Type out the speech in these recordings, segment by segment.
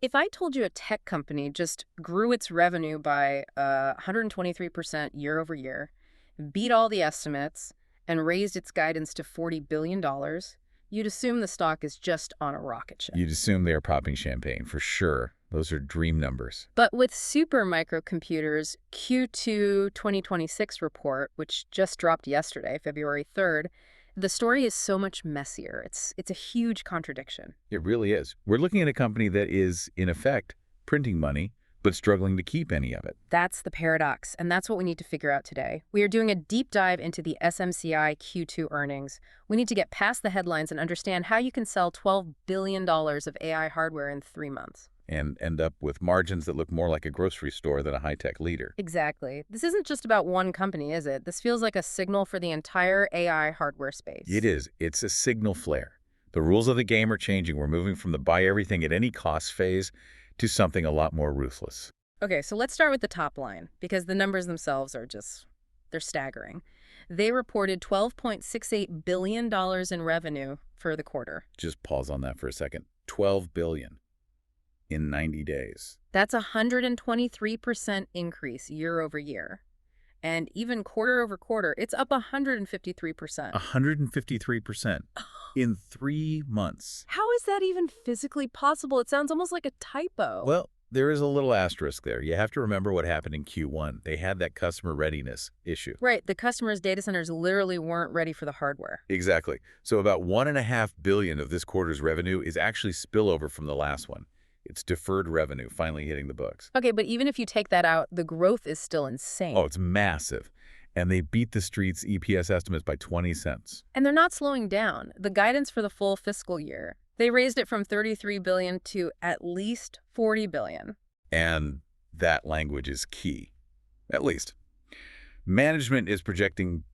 If I told you a tech company just grew its revenue by 123% year over year, beat all the estimates, and raised its guidance to $40 billion, you'd assume the stock is just on a rocket ship. You'd assume they are popping champagne, for sure. Those are dream numbers. But with Supermicro Computer's Q2 2026 report, which just dropped yesterday, February 3rd, the story is so much messier. It's a huge contradiction. It really is. We're looking at a company that is, in effect, printing money, but struggling to keep any of it. That's the paradox, and that's what we need to figure out today. We are doing a deep dive into the SMCI Q2 earnings. We need to get past the headlines and understand how you can sell $12 billion of AI hardware in 3 months. And end up with margins that look more like a grocery store than a high-tech leader. Exactly. This isn't just about one company, is it? This feels like a signal for the entire AI hardware space. It is. It's a signal flare. The rules of the game are changing. We're moving from the buy everything at any cost phase to something a lot more ruthless. Okay, so let's start with the top line, because the numbers themselves are they're staggering. They reported $12.68 billion in revenue for the quarter. Just pause on that for a second. $12 billion in 90 days. That's a 123% increase year over year. And even quarter over quarter, it's up 153%. 153% in 3 months. How is that even physically possible? It sounds almost like a typo. Well, there is a little asterisk there. You have to remember what happened in Q1. They had that customer readiness issue. Right. The customers' data centers literally weren't ready for the hardware. Exactly. So about $1.5 billion of this quarter's revenue is actually spillover from the last one. It's deferred revenue finally hitting the books. Okay, but even if you take that out, the growth is still insane. Oh, it's massive. And they beat the street's EPS estimates by 20 cents. And they're not slowing down. The guidance for the full fiscal year, they raised it from $33 billion to at least $40 billion. And that language is key, at least. Management is projecting,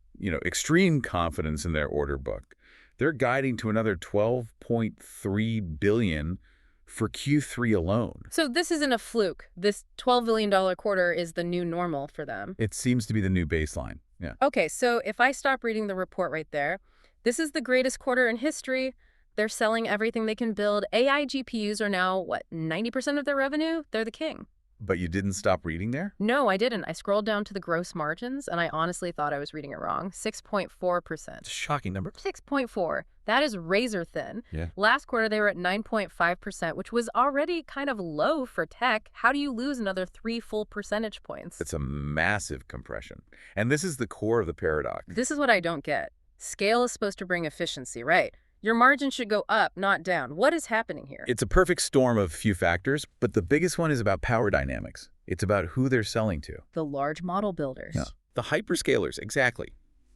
extreme confidence in their order book. They're guiding to another $12.3 billion for Q3 alone. So this isn't a fluke. This $12 billion quarter is the new normal for them. It seems to be the new baseline. Yeah. Okay, so if I stop reading the report right there, this is the greatest quarter in history. They're selling everything they can build. AI GPUs are now, 90% of their revenue? They're the king. But you didn't stop reading there? No, I didn't. I scrolled down to the gross margins, and I honestly thought I was reading it wrong. 6.4%. It's a shocking number. 6.4. That is razor thin. Yeah. Last quarter, they were at 9.5%, which was already kind of low for tech. How do you lose another 3 full percentage points? It's a massive compression. And this is the core of the paradox. This is what I don't get. Scale is supposed to bring efficiency, right? Your margin should go up, not down. What is happening here? It's a perfect storm of few factors, but the biggest one is about power dynamics. It's about who they're selling to. The large model builders. Yeah. The hyperscalers, exactly.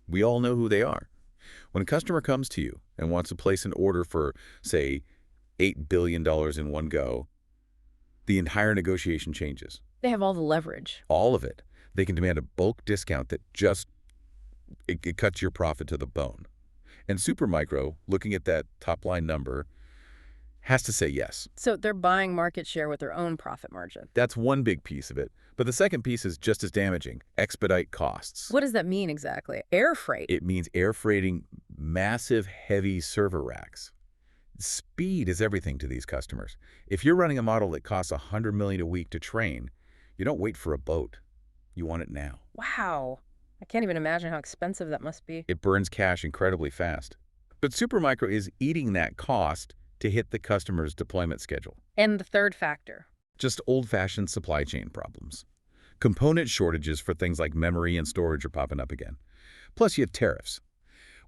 We all know who they are. When a customer comes to you and wants to place an order for, say, $8 billion in one go, the entire negotiation changes. They have all the leverage. All of it. They can demand a bulk discount that just it cuts your profit to the bone. And Supermicro, looking at that top-line number, has to say yes. So they're buying market share with their own profit margin. That's one big piece of it. But the second piece is just as damaging. Expedite costs. What does that mean exactly? Air freight? It means air freighting massive, heavy server racks. Speed is everything to these customers. If you're running a model that costs $100 million a week to train, you don't wait for a boat. You want it now. Wow. I can't even imagine how expensive that must be. It burns cash incredibly fast. But Supermicro is eating that cost to hit the customer's deployment schedule. And the third factor? Just old-fashioned supply chain problems. Component shortages for things like memory and storage are popping up again. Plus, you have tariffs.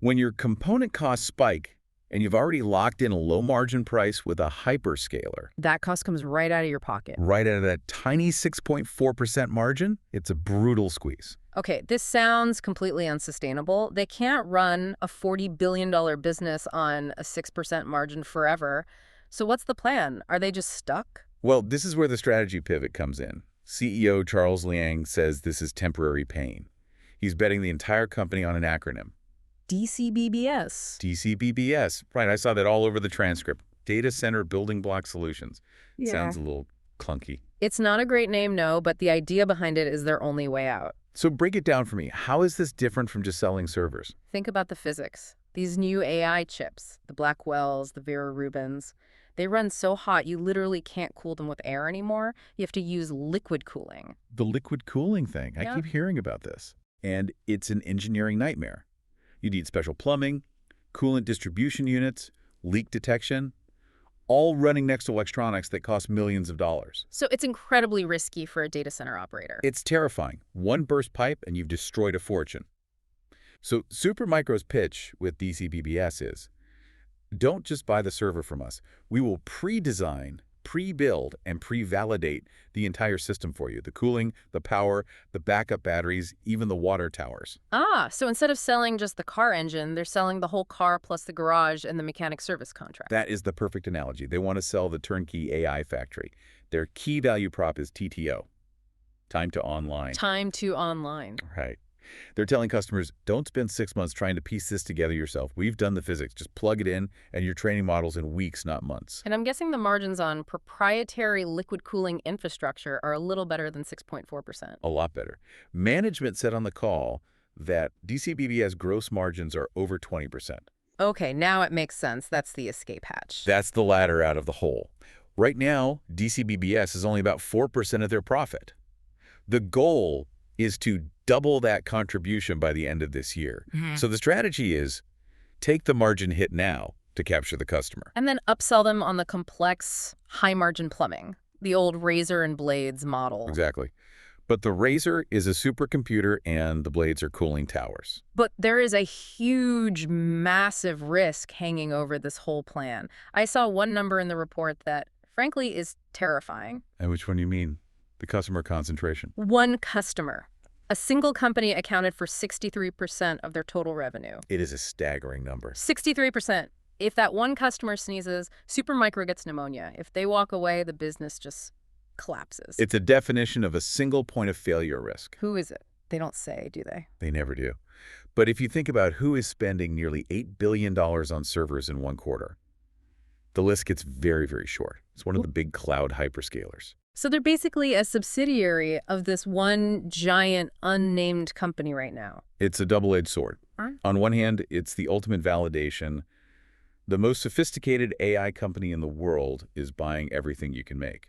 When your component costs spike, and you've already locked in a low-margin price with a hyperscaler. That cost comes right out of your pocket. Right out of that tiny 6.4% margin, it's a brutal squeeze. Okay, this sounds completely unsustainable. They can't run a $40 billion business on a 6% margin forever. So what's the plan? Are they just stuck? Well, this is where the strategy pivot comes in. CEO Charles Liang says this is temporary pain. He's betting the entire company on an acronym. DCBBS. DCBBS. Right, I saw that all over the transcript. Data Center Building Block Solutions. Yeah. Sounds a little clunky. It's not a great name, no, but the idea behind it is their only way out. So break it down for me. How is this different from just selling servers? Think about the physics. These new AI chips, the Blackwells, the Vera Rubins, They run so hot you literally can't cool them with air anymore. You have to use liquid cooling. The liquid cooling thing. I Yeah. keep hearing about this. And it's an engineering nightmare. You need special plumbing, coolant distribution units, leak detection, all running next to electronics that cost millions of dollars. So it's incredibly risky for a data center operator. It's terrifying. One burst pipe and you've destroyed a fortune. So Supermicro's pitch with DCBBS is, don't just buy the server from us. We will pre-design, pre-build, and pre-validate the entire system for you. The cooling, the power, the backup batteries, even the water towers. So instead of selling just the car engine, they're selling the whole car plus the garage and the mechanic service contract. That is the perfect analogy. They want to sell the turnkey AI factory. Their key value prop is TTO, time to online. Time to online. Right. They're telling customers, don't spend 6 months trying to piece this together yourself. We've done the physics. Just plug it in, and you're training models in weeks, not months. And I'm guessing the margins on proprietary liquid cooling infrastructure are a little better than 6.4%. A lot better. Management said on the call that DCBBS gross margins are over 20%. Okay, now it makes sense. That's the escape hatch. That's the ladder out of the hole. Right now, DCBBS is only about 4% of their profit. The goal is to double that contribution by the end of this year. So the strategy is take the margin hit now to capture the customer. And then upsell them on the complex, high-margin plumbing, the old razor and blades model. Exactly. But the razor is a supercomputer and the blades are cooling towers. But there is a huge, massive risk hanging over this whole plan. I saw one number in the report that, frankly, is terrifying. And which one do you mean? The customer concentration. One customer. A single company accounted for 63% of their total revenue. It is a staggering number. 63%. If that one customer sneezes, Supermicro gets pneumonia. If they walk away, the business just collapses. It's a definition of a single point of failure risk. Who is it? They don't say, do they? They never do. But if you think about who is spending nearly $8 billion on servers in one quarter, the list gets very, very short. It's one of the big cloud hyperscalers. So they're basically a subsidiary of this one giant unnamed company right now. It's a double-edged sword. On one hand, it's the ultimate validation. The most sophisticated AI company in the world is buying everything you can make.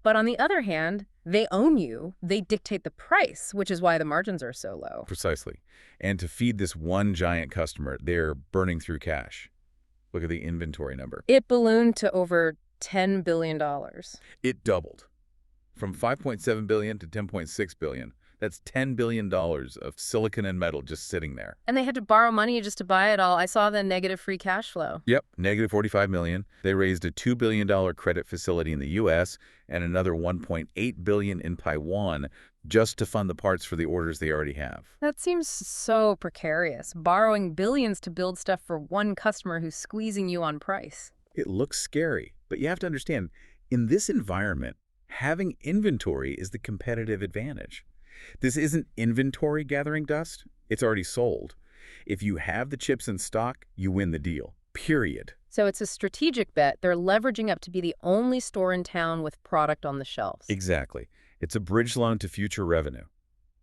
But on the other hand, they own you. They dictate the price, which is why the margins are so low. Precisely. And to feed this one giant customer, they're burning through cash. Look at the inventory number. It ballooned to over $10 billion. It doubled. From $5.7 billion to $10.6 billion. That's $10 billion of silicon and metal just sitting there. And they had to borrow money just to buy it all. I saw the negative free cash flow. Yep, negative $45 million. They raised a $2 billion credit facility in the U.S. and another $1.8 billion in Taiwan just to fund the parts for the orders they already have. That seems so precarious, borrowing billions to build stuff for one customer who's squeezing you on price. It looks scary, but you have to understand, in this environment, having inventory is the competitive advantage. This isn't inventory gathering dust. It's already sold. If you have the chips in stock, you win the deal, period. So it's a strategic bet. They're leveraging up to be the only store in town with product on the shelves. Exactly. It's a bridge loan to future revenue.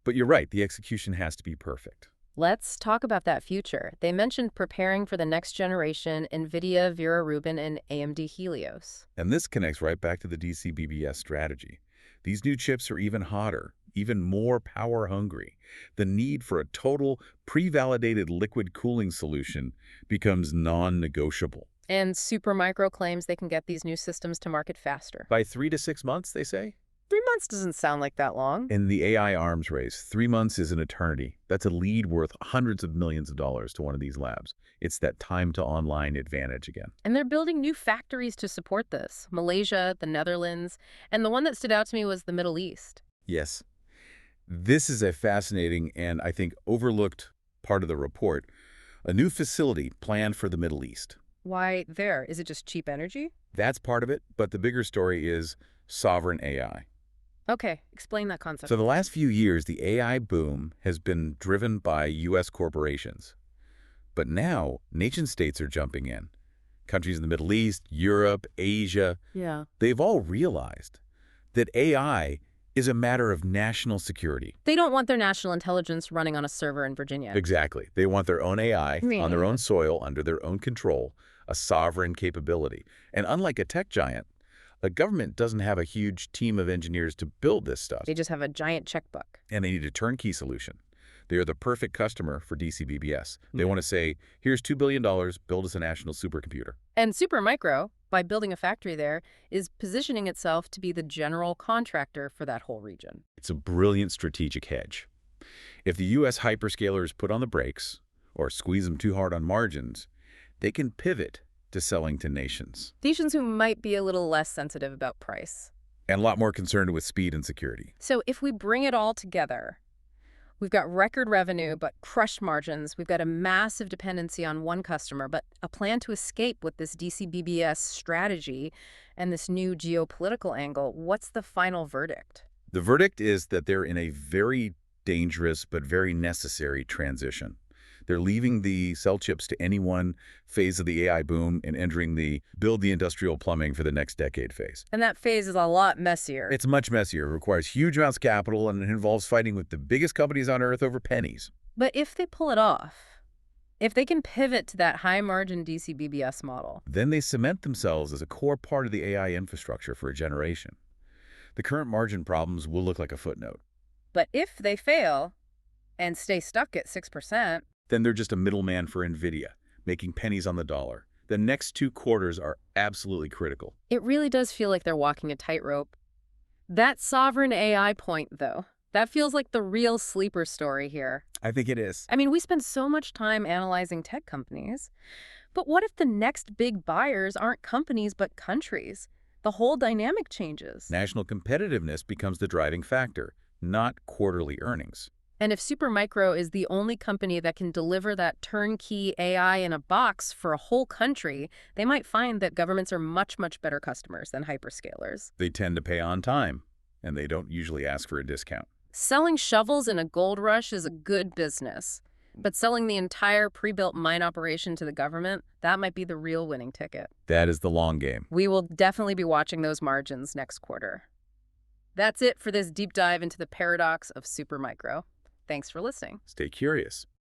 But you're right, the execution has to be perfect. Let's talk about that future. They mentioned preparing for the next generation NVIDIA Vera Rubin and AMD Helios. And this connects right back to the DCBBS strategy. These new chips are even hotter, even more power-hungry. The need for a total, pre-validated liquid cooling solution becomes non-negotiable. And Supermicro claims they can get these new systems to market faster. By 3 to 6 months, they say? 3 months doesn't sound like that long. In the AI arms race, 3 months is an eternity. That's a lead worth hundreds of millions of dollars to one of these labs. It's that time-to-online advantage again. And they're building new factories to support this. Malaysia, the Netherlands, and the one that stood out to me was the Middle East. Yes. This is a fascinating and, I think, overlooked part of the report. A new facility planned for the Middle East. Why there? Is it just cheap energy? That's part of it, but the bigger story is sovereign AI. Okay, explain that concept. So the last few years, the AI boom has been driven by U.S. corporations. But now, nation-states are jumping in. Countries in the Middle East, Europe, Asia, Yeah. they've all realized that AI is a matter of national security. They don't want their national intelligence running on a server in Virginia. Exactly. They want their own AI on their own soil, under their own control, a sovereign capability. And unlike a tech giant, a government doesn't have a huge team of engineers to build this stuff, They just have a giant checkbook. and they need a turnkey solution. They are the perfect customer for DCBBS. They want to say, here's $2 billion, build us a national supercomputer. And Supermicro, by building a factory there, is positioning itself to be the general contractor for that whole region. It's a brilliant strategic hedge. If the U.S. hyperscalers put on the brakes or squeeze them too hard on margins, they can pivot to selling to nations. Nations who might be a little less sensitive about price. And a lot more concerned with speed and security. So if we bring it all together, we've got record revenue, but crushed margins. We've got a massive dependency on one customer, but a plan to escape with this DCBBS strategy and this new geopolitical angle. What's the final verdict? The verdict is that they're in a very dangerous but very necessary transition. They're leaving the sell chips to any one phase of the AI boom and entering the build the industrial plumbing for the next decade phase. And that phase is a lot messier. It's much messier. It requires huge amounts of capital, and it involves fighting with the biggest companies on Earth over pennies. But if they pull it off, if they can pivot to that high-margin DCBBS model, Then they cement themselves as a core part of the AI infrastructure for a generation. The current margin problems will look like a footnote. but if they fail and stay stuck at 6%, Then they're just a middleman for NVIDIA, making pennies on the dollar. The next 2 quarters are absolutely critical. it really does feel like they're walking a tightrope. That sovereign AI point, though, that feels like the real sleeper story here. I think it is. I mean, we spend so much time analyzing tech companies, but what if the next big buyers aren't companies but countries? The whole dynamic changes. National competitiveness becomes the driving factor, not quarterly earnings. And if Supermicro is the only company that can deliver that turnkey AI in a box for a whole country, they might find that governments are much, much better customers than hyperscalers. They tend to pay on time, and they don't usually ask for a discount. Selling shovels in a gold rush is a good business, but selling the entire pre-built mine operation to the government, that might be the real winning ticket. That is the long game. We will definitely be watching those margins next quarter. That's it for this deep dive into the paradox of Supermicro. Thanks for listening. Stay curious.